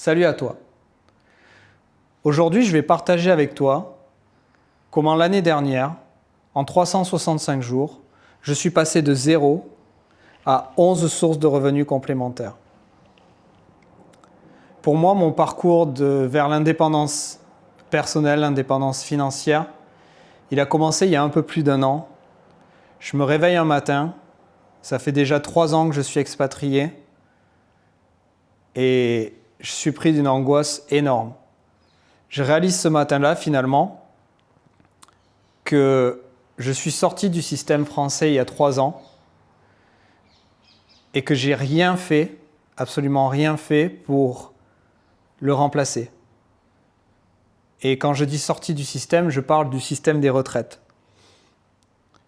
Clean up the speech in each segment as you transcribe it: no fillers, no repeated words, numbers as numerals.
Salut à toi. Aujourd'hui, je vais partager avec toi comment l'année dernière, en 365 jours, je suis passé de 0 à 11 sources de revenus complémentaires. Pour moi, mon parcours vers l'indépendance personnelle, l'indépendance financière, il a commencé il y a un peu plus d'1 an. Je me réveille un matin, ça fait déjà 3 ans que je suis expatrié et je suis pris d'une angoisse énorme. Je réalise ce matin-là, finalement, que je suis sorti du système français il y a 3 ans et que j'ai rien fait, absolument rien fait pour le remplacer. Et quand je dis sorti du système, je parle du système des retraites.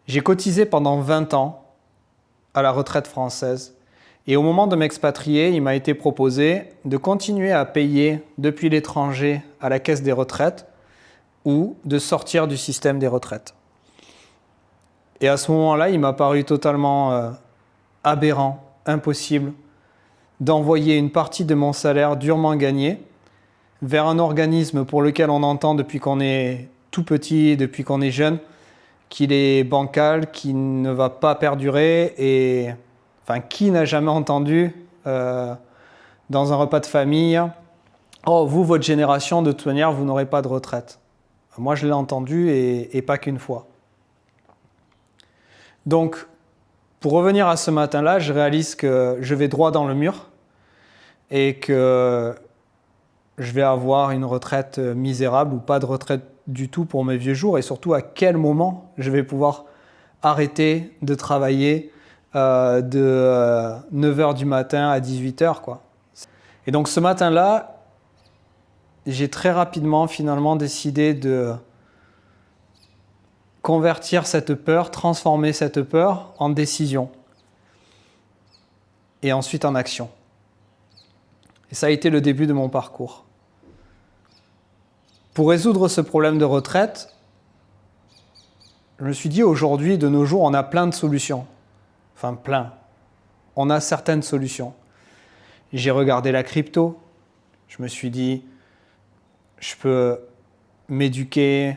J'ai cotisé pendant 20 ans à la retraite française. Et au moment de m'expatrier, il m'a été proposé de continuer à payer depuis l'étranger à la caisse des retraites ou de sortir du système des retraites. Et à ce moment-là, il m'a paru totalement aberrant, impossible, d'envoyer une partie de mon salaire durement gagné vers un organisme pour lequel on entend depuis qu'on est tout petit, depuis qu'on est jeune, qu'il est bancal, qu'il ne va pas perdurer et... Enfin, qui n'a jamais entendu dans un repas de famille « Oh, vous, votre génération, de toute manière, vous n'aurez pas de retraite ». Moi, je l'ai entendu et pas qu'une fois. Donc, pour revenir à ce matin-là, je réalise que je vais droit dans le mur et que je vais avoir une retraite misérable ou pas de retraite du tout pour mes vieux jours et surtout à quel moment je vais pouvoir arrêter de travailler de 9h du matin à 18h, quoi. Et donc ce matin-là, j'ai très rapidement finalement décidé de convertir cette peur, transformer cette peur en décision et ensuite en action. Et ça a été le début de mon parcours. Pour résoudre ce problème de retraite, je me suis dit aujourd'hui, de nos jours, on a plein de solutions. Enfin, plein. On a certaines solutions. J'ai regardé la crypto. Je me suis dit, je peux m'éduquer,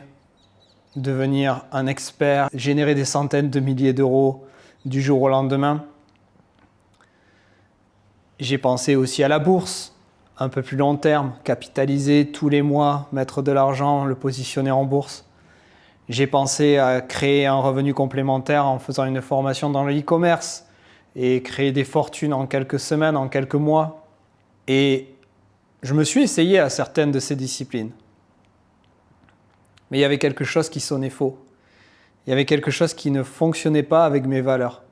devenir un expert, générer des centaines de milliers d'euros du jour au lendemain. J'ai pensé aussi à la bourse, un peu plus long terme, capitaliser tous les mois, mettre de l'argent, le positionner en bourse. J'ai pensé à créer un revenu complémentaire en faisant une formation dans le e-commerce et créer des fortunes en quelques semaines, en quelques mois. Et je me suis essayé à certaines de ces disciplines. Mais il y avait quelque chose qui sonnait faux. Il y avait quelque chose qui ne fonctionnait pas avec mes valeurs.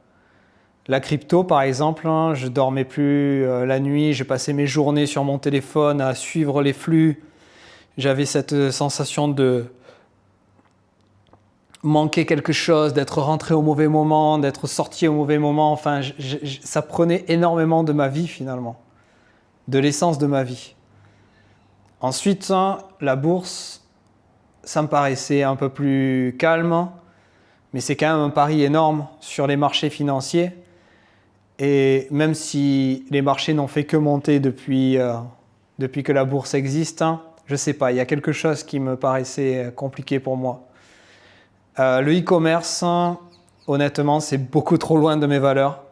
La crypto, par exemple, je ne dormais plus la nuit, je passais mes journées sur mon téléphone à suivre les flux. J'avais cette sensation de manquer quelque chose, d'être rentré au mauvais moment, d'être sorti au mauvais moment. Enfin, ça prenait énormément de ma vie finalement, de l'essence de ma vie. Ensuite, la bourse, ça me paraissait un peu plus calme, mais c'est quand même un pari énorme sur les marchés financiers. Et même si les marchés n'ont fait que monter depuis que la bourse existe, je ne sais pas, il y a quelque chose qui me paraissait compliqué pour moi. Le e-commerce, honnêtement, c'est beaucoup trop loin de mes valeurs.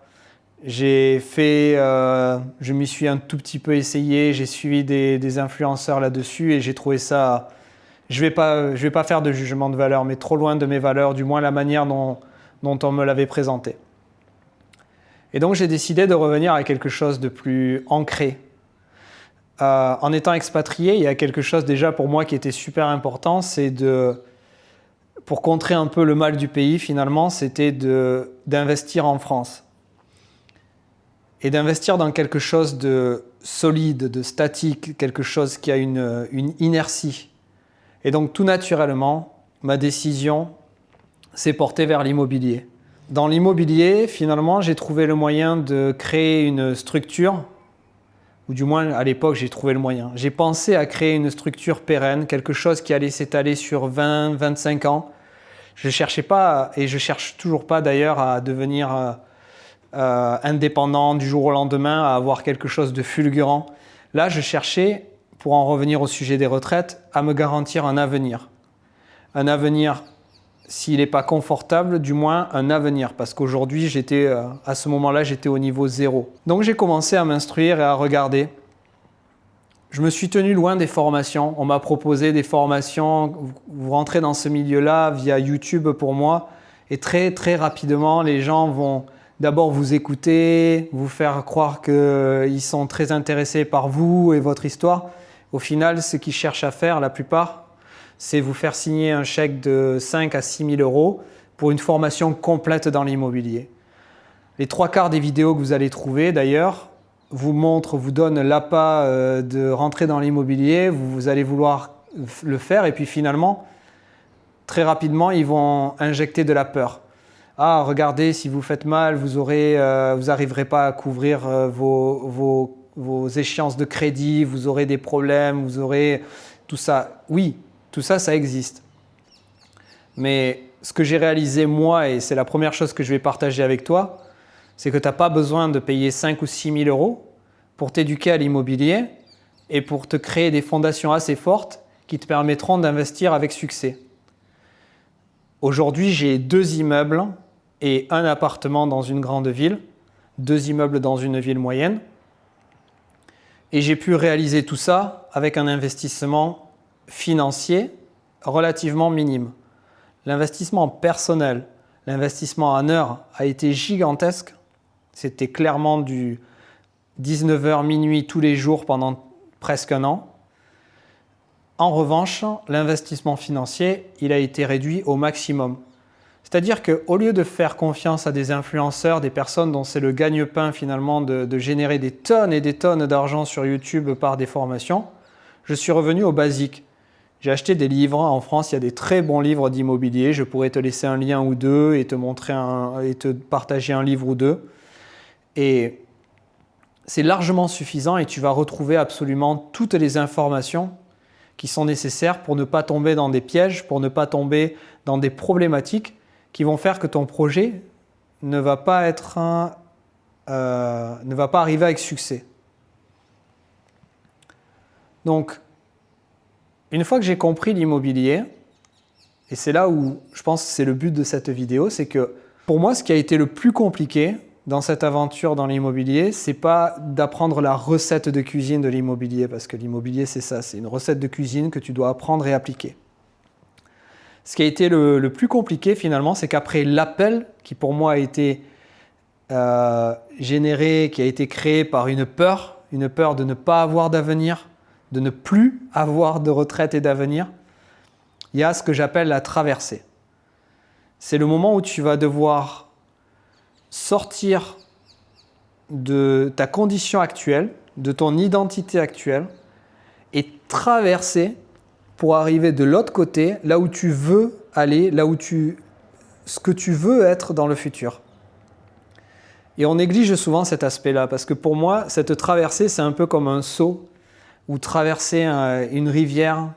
Je m'y suis un tout petit peu essayé, j'ai suivi des influenceurs là-dessus et j'ai trouvé ça... Je vais pas faire de jugement de valeur, mais trop loin de mes valeurs, du moins la manière dont on me l'avait présenté. Et donc j'ai décidé de revenir à quelque chose de plus ancré. En étant expatrié, il y a quelque chose déjà pour moi qui était super important, c'est pour contrer un peu le mal du pays finalement, c'était d'investir en France. Et d'investir dans quelque chose de solide, de statique, quelque chose qui a une inertie. Et donc tout naturellement, ma décision s'est portée vers l'immobilier. Dans l'immobilier, finalement, j'ai trouvé le moyen de créer une structure, ou du moins à l'époque, j'ai trouvé le moyen. J'ai pensé à créer une structure pérenne, quelque chose qui allait s'étaler sur 20, 25 ans. Je ne cherchais pas, et je ne cherche toujours pas d'ailleurs, à devenir indépendant du jour au lendemain, à avoir quelque chose de fulgurant. Là, je cherchais, pour en revenir au sujet des retraites, à me garantir un avenir. Un avenir, s'il n'est pas confortable, du moins un avenir. Parce qu'aujourd'hui, à ce moment-là, j'étais au niveau 0. Donc j'ai commencé à m'instruire et à regarder. Je me suis tenu loin des formations. On m'a proposé des formations. Vous rentrez dans ce milieu-là via YouTube pour moi. Et très, très rapidement, les gens vont d'abord vous écouter, vous faire croire qu'ils sont très intéressés par vous et votre histoire. Au final, ce qu'ils cherchent à faire, la plupart, c'est vous faire signer un chèque de 5 à 6 000 euros pour une formation complète dans l'immobilier. Les 3/4 des vidéos que vous allez trouver, d'ailleurs, vous donnent l'appât de rentrer dans l'immobilier, vous allez vouloir le faire et puis finalement, très rapidement, ils vont injecter de la peur. Ah, regardez, si vous faites mal, vous n'arriverez pas à couvrir vos échéances de crédit, vous aurez des problèmes, vous aurez tout ça. Oui, tout ça, ça existe. Mais ce que j'ai réalisé moi, et c'est la première chose que je vais partager avec toi, c'est que tu n'as pas besoin de payer 5 ou 6 000 euros pour t'éduquer à l'immobilier et pour te créer des fondations assez fortes qui te permettront d'investir avec succès. Aujourd'hui, j'ai 2 immeubles et un appartement dans une grande ville, 2 immeubles dans une ville moyenne. Et j'ai pu réaliser tout ça avec un investissement financier relativement minime. L'investissement personnel, l'investissement en heures a été gigantesque. C'était clairement du 19h minuit tous les jours pendant presque un an. En revanche, l'investissement financier, il a été réduit au maximum. C'est-à-dire qu'au lieu de faire confiance à des influenceurs, des personnes dont c'est le gagne-pain finalement de générer des tonnes et des tonnes d'argent sur YouTube par des formations, je suis revenu au basique. J'ai acheté des livres. En France, il y a des très bons livres d'immobilier. Je pourrais te laisser un lien ou deux et te partager un livre ou deux. Et c'est largement suffisant et tu vas retrouver absolument toutes les informations qui sont nécessaires pour ne pas tomber dans des pièges, pour ne pas tomber dans des problématiques qui vont faire que ton projet ne va pas arriver avec succès. Donc, une fois que j'ai compris l'immobilier, et c'est là où je pense que c'est le but de cette vidéo, c'est que pour moi, ce qui a été le plus compliqué dans cette aventure dans l'immobilier, c'est pas d'apprendre la recette de cuisine de l'immobilier, parce que l'immobilier, c'est ça, c'est une recette de cuisine que tu dois apprendre et appliquer. Ce qui a été le plus compliqué finalement, c'est qu'après l'appel qui pour moi a été généré, qui a été créé par une peur de ne pas avoir d'avenir, de ne plus avoir de retraite et d'avenir, il y a ce que j'appelle la traversée. C'est le moment où tu vas devoir sortir de ta condition actuelle, de ton identité actuelle et traverser pour arriver de l'autre côté, là où tu veux aller, ce que tu veux être dans le futur. Et on néglige souvent cet aspect-là, parce que pour moi, cette traversée, c'est un peu comme un saut ou traverser une rivière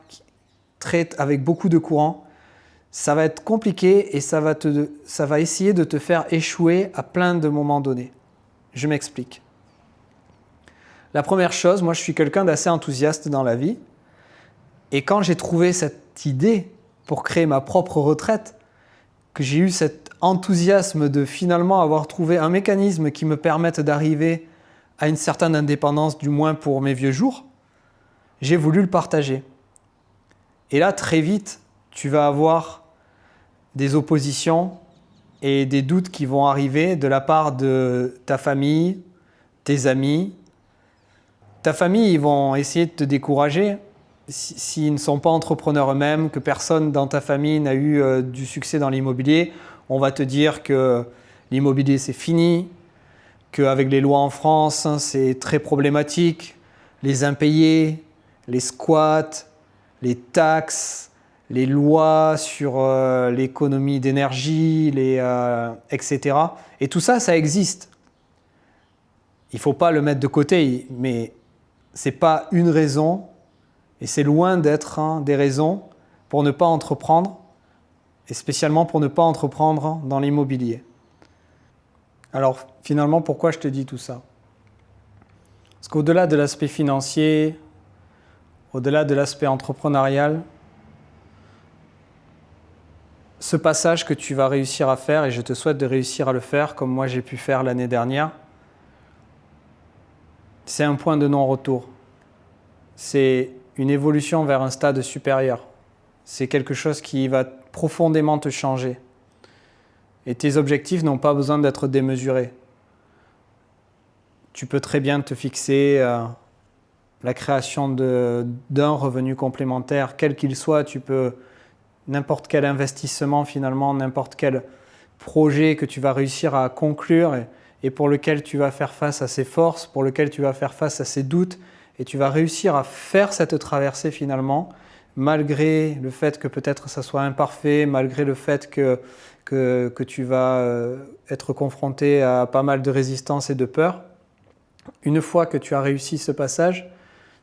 avec beaucoup de courant. Ça va être compliqué et ça va essayer de te faire échouer à plein de moments donnés. Je m'explique. La première chose, moi je suis quelqu'un d'assez enthousiaste dans la vie. Et quand j'ai trouvé cette idée pour créer ma propre retraite, que j'ai eu cet enthousiasme de finalement avoir trouvé un mécanisme qui me permette d'arriver à une certaine indépendance, du moins pour mes vieux jours, j'ai voulu le partager. Et là, très vite, tu vas avoir des oppositions et des doutes qui vont arriver de la part de ta famille, tes amis. Ta famille, ils vont essayer de te décourager s'ils ne sont pas entrepreneurs eux-mêmes, que personne dans ta famille n'a eu du succès dans l'immobilier. On va te dire que l'immobilier, c'est fini, qu'avec les lois en France, c'est très problématique, les impayés, les squats, les taxes, les lois sur l'économie d'énergie, etc. Et tout ça, ça existe. Il ne faut pas le mettre de côté, mais ce n'est pas une raison, et c'est loin d'être des raisons pour ne pas entreprendre, et spécialement pour ne pas entreprendre dans l'immobilier. Alors finalement, pourquoi je te dis tout ça ? Parce qu'au-delà de l'aspect financier, au-delà de l'aspect entrepreneurial, ce passage que tu vas réussir à faire, et je te souhaite de réussir à le faire comme moi j'ai pu faire l'année dernière, c'est un point de non-retour. C'est une évolution vers un stade supérieur. C'est quelque chose qui va profondément te changer. Et tes objectifs n'ont pas besoin d'être démesurés. Tu peux très bien te fixer la création d'un revenu complémentaire, quel qu'il soit. Tu peux, n'importe quel investissement finalement, n'importe quel projet que tu vas réussir à conclure et pour lequel tu vas faire face à ses forces, pour lequel tu vas faire face à ses doutes, et tu vas réussir à faire cette traversée finalement, malgré le fait que peut-être ça soit imparfait, malgré le fait que tu vas être confronté à pas mal de résistance et de peur. Une fois que tu as réussi ce passage,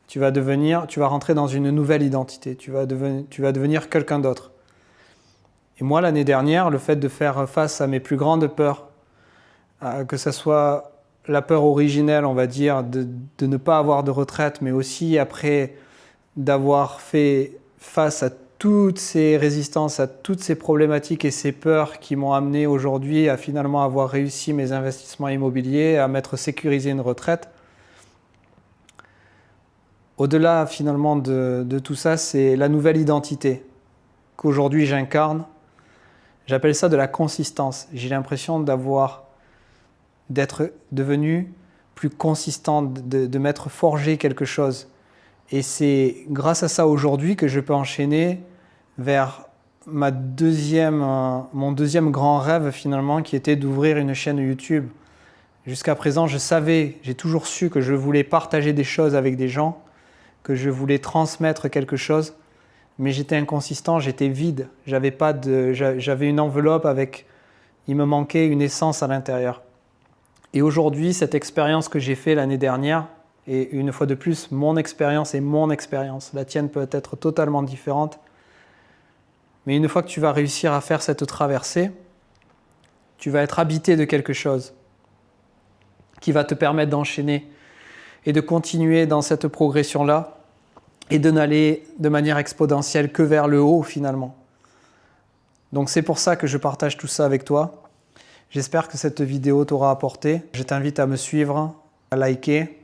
tu vas rentrer dans une nouvelle identité, tu vas devenir quelqu'un d'autre. Et moi, l'année dernière, le fait de faire face à mes plus grandes peurs, que ce soit la peur originelle, on va dire, de ne pas avoir de retraite, mais aussi après d'avoir fait face à toutes ces résistances, à toutes ces problématiques et ces peurs qui m'ont amené aujourd'hui à finalement avoir réussi mes investissements immobiliers, à m'être sécurisé une retraite. Au-delà finalement de tout ça, c'est la nouvelle identité qu'aujourd'hui j'incarne. J'appelle ça de la consistance. J'ai l'impression d'être devenu plus consistant, de m'être forgé quelque chose. Et c'est grâce à ça aujourd'hui que je peux enchaîner vers mon deuxième grand rêve finalement, qui était d'ouvrir une chaîne YouTube. Jusqu'à présent, j'ai toujours su que je voulais partager des choses avec des gens, que je voulais transmettre quelque chose, mais j'étais inconsistant, j'étais vide. J'avais une enveloppe il me manquait une essence à l'intérieur. Et aujourd'hui, cette expérience que j'ai faite l'année dernière, et une fois de plus, mon expérience est mon expérience. La tienne peut être totalement différente. Mais une fois que tu vas réussir à faire cette traversée, tu vas être habité de quelque chose qui va te permettre d'enchaîner et de continuer dans cette progression-là et de n'aller de manière exponentielle que vers le haut finalement. Donc c'est pour ça que je partage tout ça avec toi. J'espère que cette vidéo t'aura apporté. Je t'invite à me suivre, à liker,